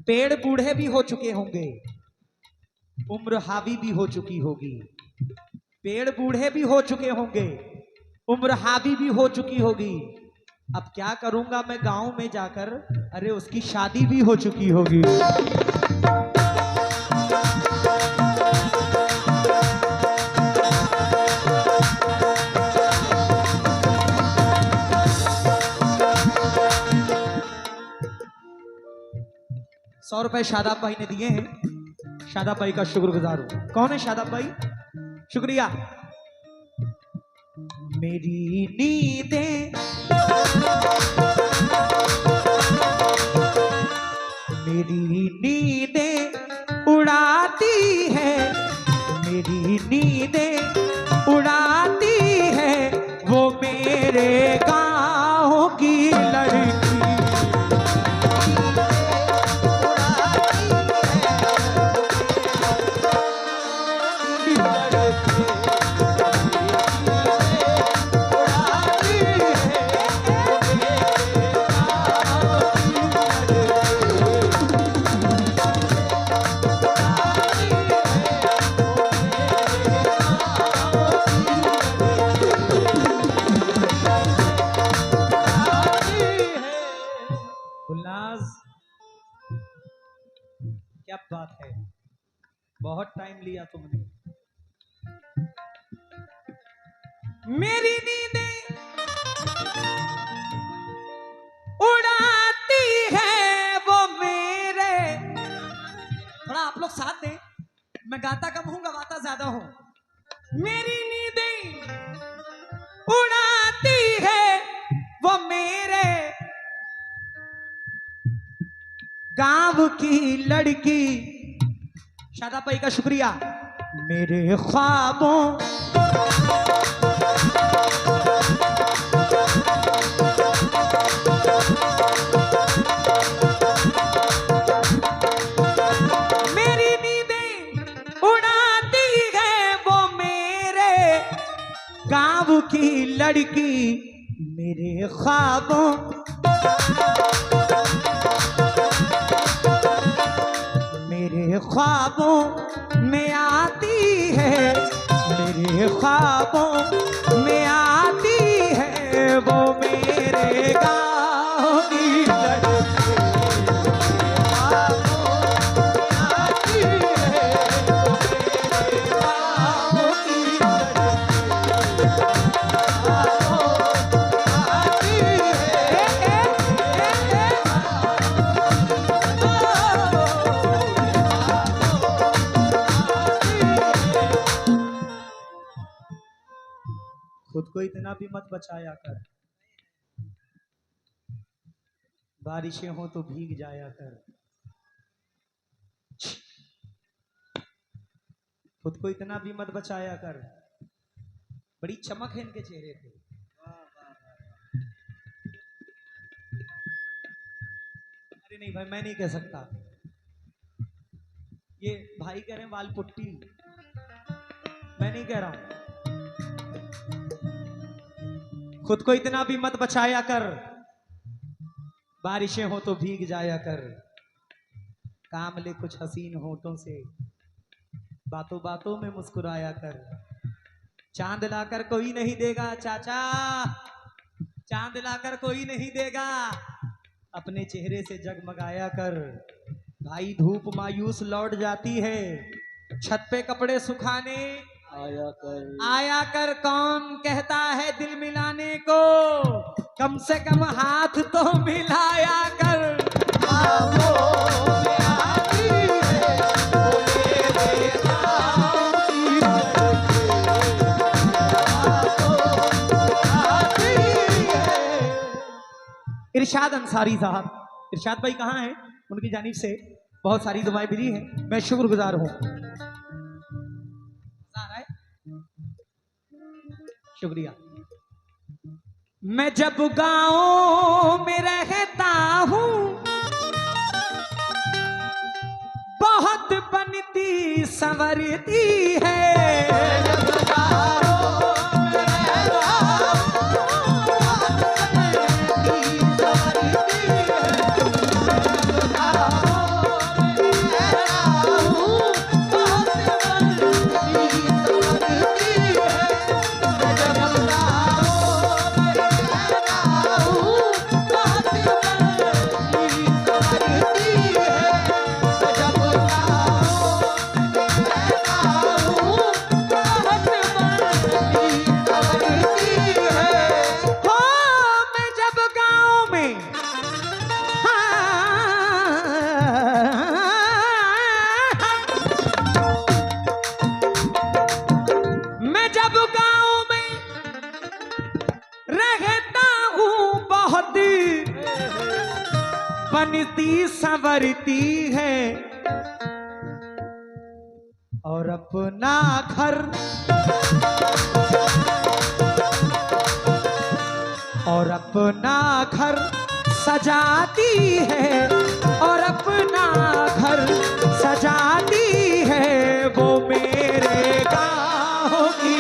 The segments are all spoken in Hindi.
पेड़ बूढ़े भी हो चुके होंगे, उम्र हावी भी हो चुकी होगी। पेड़ बूढ़े भी हो चुके होंगे, उम्र हावी भी हो चुकी होगी। अब क्या करूंगा मैं गांव में जाकर, अरे उसकी शादी भी हो चुकी होगी। 100 रुपए शादाब भाई ने दिए हैं, शादाब भाई का शुक्रगुजार हूं। कौन है शादाब भाई? शुक्रिया। मेरी नींदें मेरी नींदें उड़ाती है, मेरी नींदें उड़ाती है वो मेरे गाँव की लड़की। क्या बात है, बहुत टाइम लिया तुमने। मेरी नींदें उड़ाती है वो मेरे, थोड़ा आप लोग साथ दें, मैं गाता कम हूं गवाता ज्यादा हूं। मेरी नींदें उड़ाती है वो मेरे गांव की लड़की। शादाब भाई का शुक्रिया। मेरे ख्वाबों मेरी नींदें उड़ाती है वो मेरे गांव की लड़की। मेरे ख्वाबों मेरे ख्वाबों में आती है, मेरे ख्वाबों में आती है वो मेरे गाँव की लड़की। आती है वो मेरे गाँव की खुद को इतना भी मत बचाया कर, बारिशें हो तो भीग जाया कर। खुद को इतना भी मत बचाया कर। बड़ी चमक है इनके चेहरे पे। अरे नहीं भाई, मैं नहीं कह सकता। ये भाई कह रहे हैं वाल पुट्टी, मैं नहीं कह रहा हूं। खुद को इतना भी मत बचाया कर, बारिशें हो तो भीग जाया कर। काम ले कुछ हसीन होठों से, बातों बातों में मुस्कुराया कर। चांद लाकर कोई नहीं देगा चाचा, चांद लाकर कोई नहीं देगा, अपने चेहरे से जगमगाया कर। भाई धूप मायूस लौट जाती है, छत पे कपड़े सुखाने आया कर। कौन कहता है दिल मिलाने को, कम से कम हाथ तो मिलाया कर। इरशाद अंसारी साहब, इरशाद भाई कहाँ हैं? उनकी जानिब से बहुत सारी दुआएं मिली हैं, मैं शुक्रगुजार हूँ। शुक्रिया। मैं जब गाँव में रहता हूँ बहुत बनती संवरती है। करती है और अपना घर सजाती है और अपना घर सजाती है वो मेरे गाँव की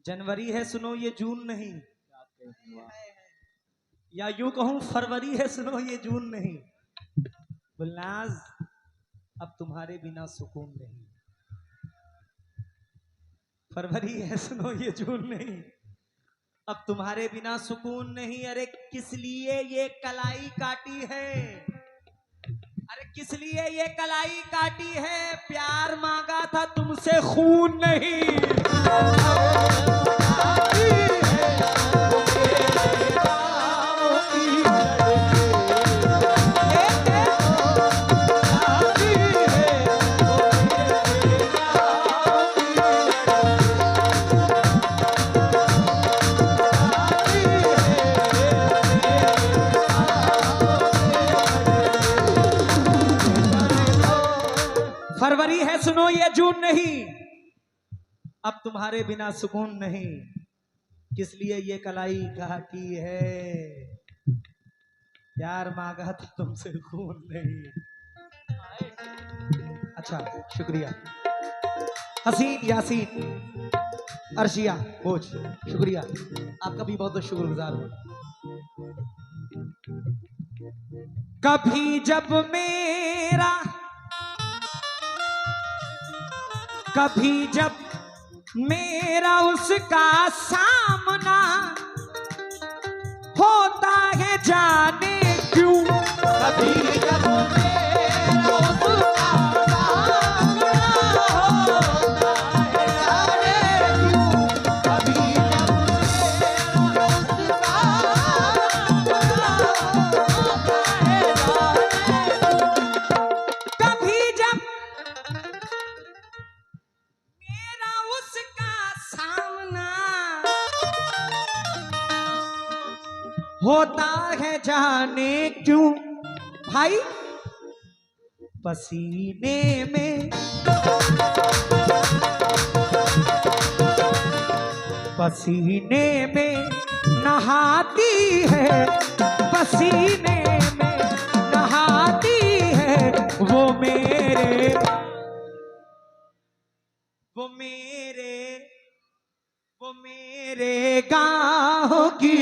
जनवरी है सुनो ये जून नहीं, या यूं कहूं फरवरी है सुनो ये जून नहीं। गुलनाज अब तुम्हारे बिना सुकून नहीं। फरवरी है सुनो ये जून नहीं, अब तुम्हारे बिना सुकून नहीं। अरे किस लिए ये कलाई काटी है, अरे किस लिए ये कलाई काटी है। प्यार मांगा था तुमसे खून नहीं। फरवरी है सुनो ये जून नहीं, अब तुम्हारे बिना सुकून नहीं। किस लिए ये कलाई काटी है, प्यार मांगा था तुमसे खून नहीं। अच्छा शुक्रिया हसीन यासीन अर्शिया बोझ, शुक्रिया आपका भी बहुत बहुत शुक्रगुजार हूं। कभी जब मेरा उसका सामना होता है जाने क्यों। कभी जब मेरा उसका सामना होता है जाने क्यों। कभी जब मेरा उसका सामना होता है जाने क्यों। कभी जब होता है जाने क्यों। भाई पसीने में नहाती है, पसीने में नहाती है वो मेरे गाँव की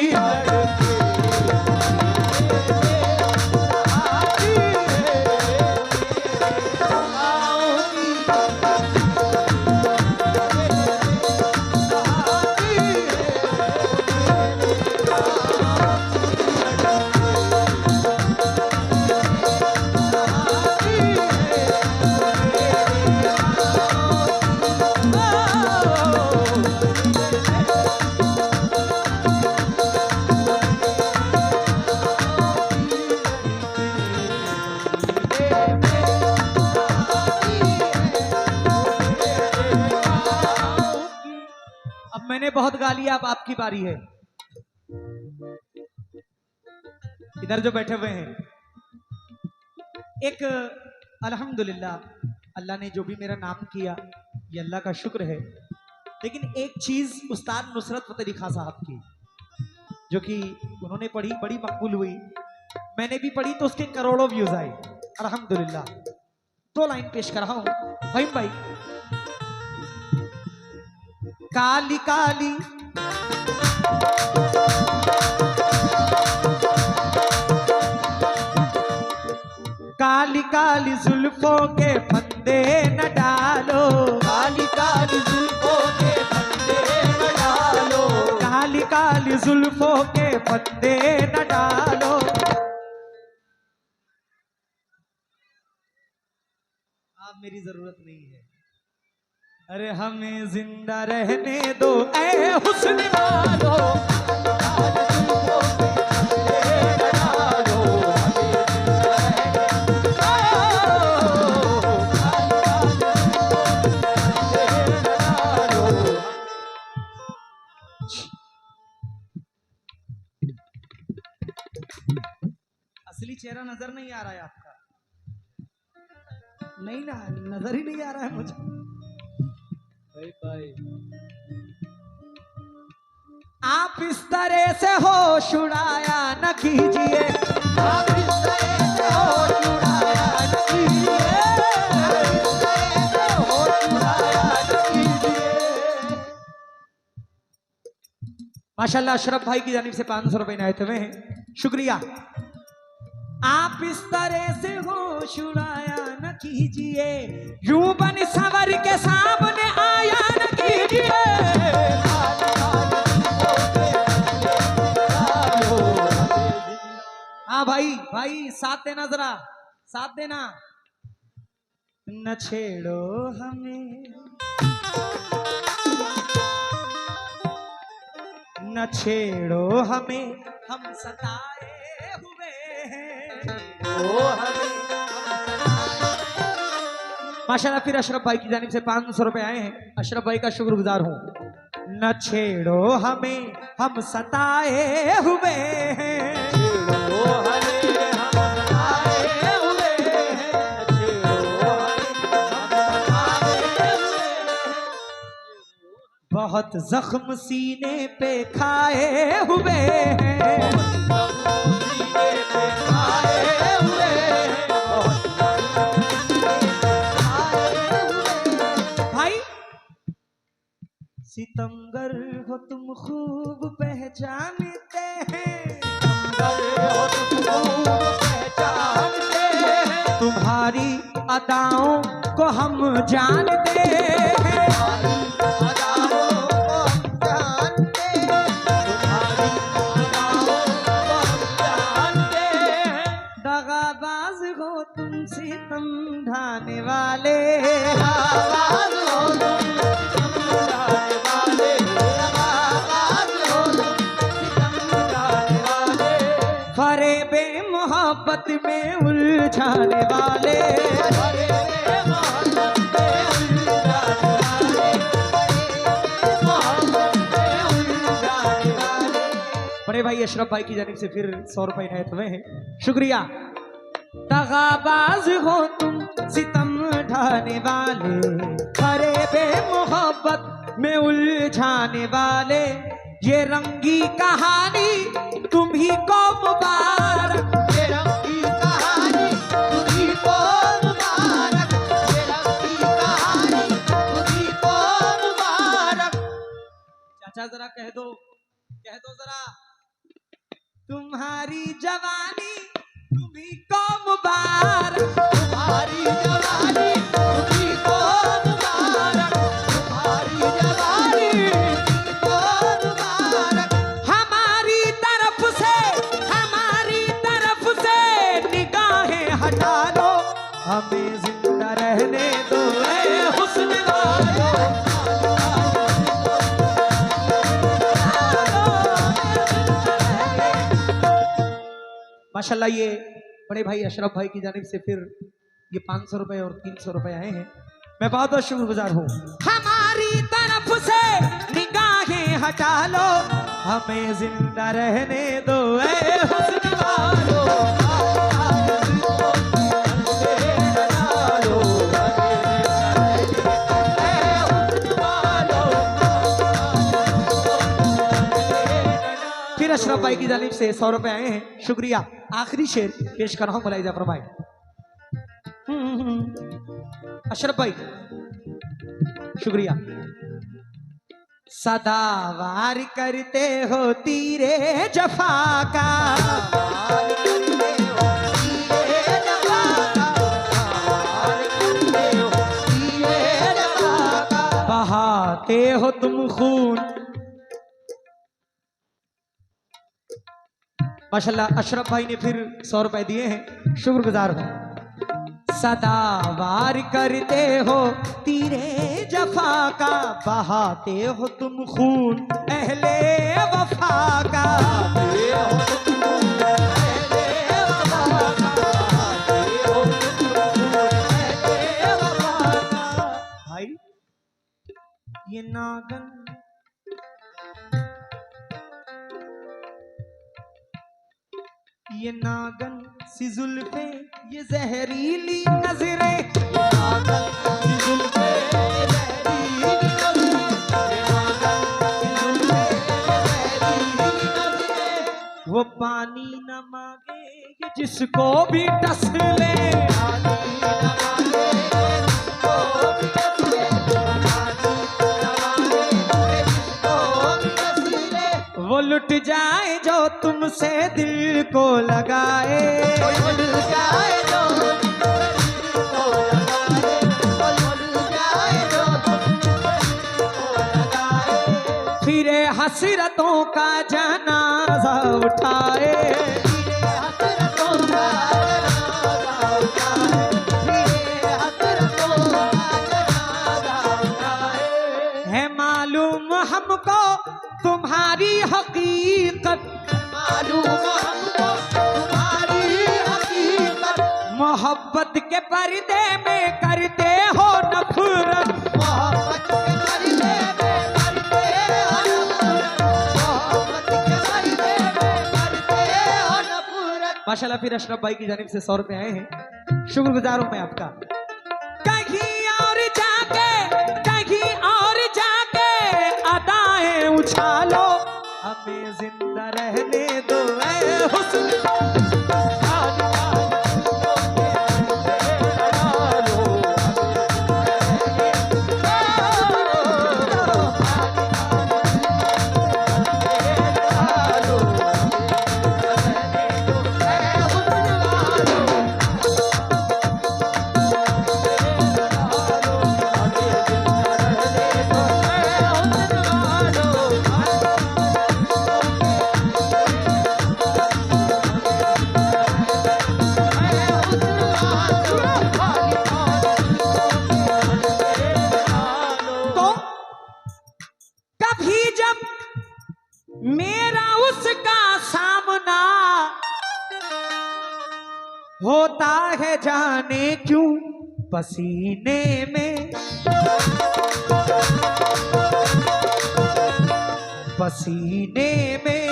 मैंने बहुत गा लिया, अब आपकी बारी है। इधर जो बैठे हुए हैं, एक अल्हम्दुलिल्लाह अल्लाह ने जो भी मेरा नाम किया ये अल्लाह का शुक्र है। लेकिन एक चीज उस्ताद नुसरत फतेह अली खां साहब की जो कि उन्होंने पढ़ी, बड़ी मकबूल हुई, मैंने भी पढ़ी तो उसके करोड़ों व्यूज आए अल्हम्दुलिल्लाह। 2 लाइन पेश कर रहा हूं फहीम भाई। काली काली काली काली जुल्फों के फंदे न डालो, काली काली जुल्फों के फंदे न डालो, काली काली जुल्फों के फंदे न डालो। आप मेरी जरूरत नहीं है। अरे हमें जिंदा रहने दो ऐ हुस्न वालो। असली चेहरा नजर नहीं आ रहा है आपका। नहीं ना, नजर ही नहीं आ रहा है मुझे। आप इस तरह से होश उड़ाया न कीजिए, आप इस तरह से होश उड़ाया न कीजिए, होश उड़ाया न कीजिए। माशाल्लाह अशरफ भाई की जानिब से 500 रुपए इनायत हुए हैं, शुक्रिया। आप इस तरह से होश उड़ाया न कीजिए, यूं बन सवर के सामने आया न कीजिए। हाँ भाई, भाई साथ देना, जरा साथ देना। न छेड़ो हमें, न छेड़ो हमें, हम सताए हुए हैं। माशाल्लाह फिर अशरफ भाई की जानिब से 500 रुपए आए हैं, अशरफ भाई का शुक्रगुजार हूं। न छेड़ो हमें, हम सताए हुए हैं, बहुत जख्म सीने पे खाए हुए हैं, भाई सितमगर हो तुम खूब पहचानते हैं, तुम्हारी अदाओं को हम जानते हैं, दगाबाज हो तुम सितम ढाने वाले, फरेबे मोहब्बत में उलझाने वाले, बड़े भाई अशरफ भाई की जानिब से फिर 100 रुपए इनायत हुए हैं, शुक्रिया। दगाबाज हो तुम सितम ढाने वाले, फरेबे मोहब्बत में उलझाने वाले, ये रंगी कहानी तुम ही को मुबारक, ये रंगी कहानी तुम ही को मुबारक, ये रंगी कहानी तुम ही को मुबारक। चाचा जरा कह दो जरा, तुम्हारी जवानी तुम्ही को मुबारक, तुम्हारी जवानी तुम्ही को मुबारक, तुम्हारी जवानी तुम्ही को मुबारक। हमारी तरफ से निगाहें हटा लो, हमें जिंदा रहने दो ऐ हुस्न वालो। माशाल्लाह ये बड़े भाई अशरफ भाई की जानिब से फिर ये 500 रुपए और 300 रुपए आए हैं, मैं बहुत बहुत शुक्रगुजार हूँ। हमारी तरफ से निगाहें हटा लो, हमें जिंदा रहने दो ऐ हुस्न वालो। फिर अशरफ भाई की जानिब से 100 रुपए आए हैं, शुक्रिया। आखिरी शेर पेश कर रहा हूं, मुलाहिजा फरमाएं। अशरफ भाई शुक्रिया। सदावार करते हो तीरे जफा का, बहाते हो तुम खून। माशाल्लाह अशरफ भाई ने फिर 100 रुपए दिए हैं, शुक्रगुजार हूं। सदावार करते हो तीरे जफा का, बहाते हो तुम खून अहले वफा का, भाई ये नागन ये नागन सी जुल्फे ये जहरीली नजरें, पागल सी जुल्फे ये जहरीली नजरें, वो पानी न मांगे ये जिसको भी टस ले, वो लुट जाए जो तुमसे दिल को लगाए, वो लुट जाए जो फिरे हसरतों का जनाजा उठाए, है मालूम हमको तुम्हारी हकीकत, मालूम हमको तुम्हारी हकीकत, मोहब्बत के पर्दे में करते हो नफरत, मोहब्बत के पर्दे में करते हो नफरत, मोहब्बत के पर्दे में करते हो नफरत। माशाल्लाह फिर अशरफ भाई की जानिब से 100 रुपए आए हैं, शुक्रगुजार हूं मैं आपका। कहीं और जाके, कहीं और जाके अदाएं उछालो, हमें जिंदा रहने दो ऐ हुस्न, मेरा उसका सामना होता है जाने क्यों पसीने में, पसीने में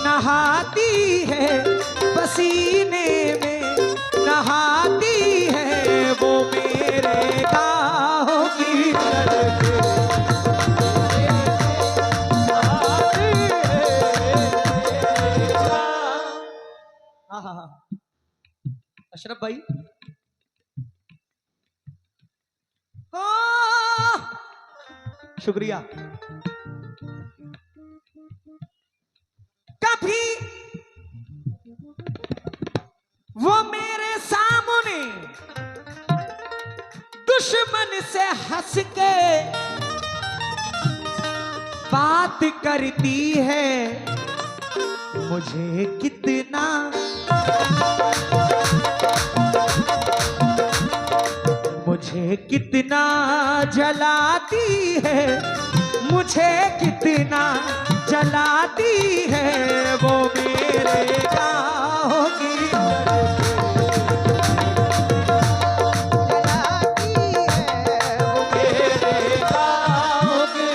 नहाती है, पसीने में नहाती है वो मेरे गाहों की लड़के, अशरफ भाई शुक्रिया। कभी वो मेरे सामने दुश्मन से हंस के बात करती है, मुझे कितना मुझे कितना जलाती है, मुझे कितना जलाती है वो मेरे गाहों की जलाती है वो मेरे गाहों की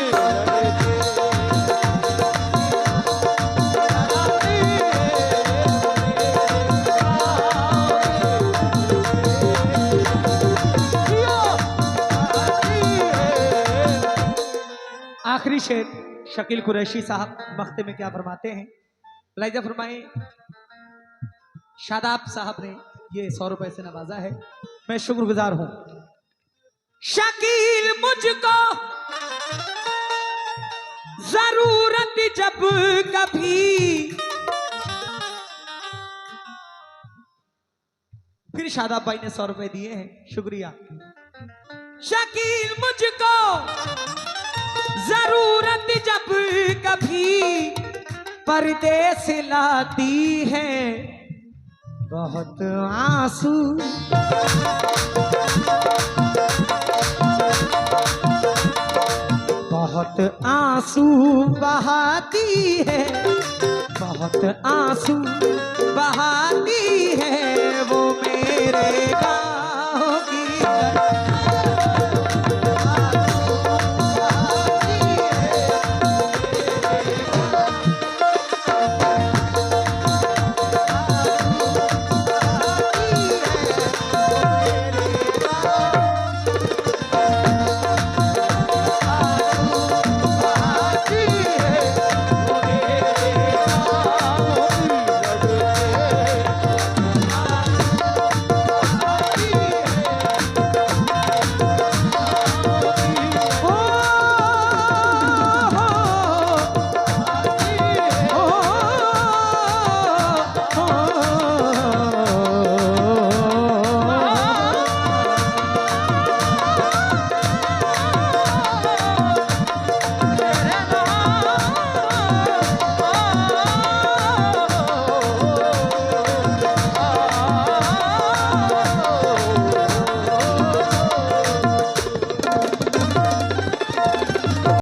आखिरी शेर शकील कुरैशी साहब मख्ते में क्या फरमाते हैं, लाइजा फरमाए। शादाब साहब ने ये 100 रुपए से नवाजा है, मैं शुक्रगुजार हूं। शकील मुझको जरूरत जब कभी, फिर शादाब भाई ने 100 रुपए दिए हैं, शुक्रिया। शकील मुझको जरूरत जब कभी परदेस लाती है, बहुत आंसू बहुत आंसू बहाती है, बहुत आंसू बहाती है वो मेरे गाँव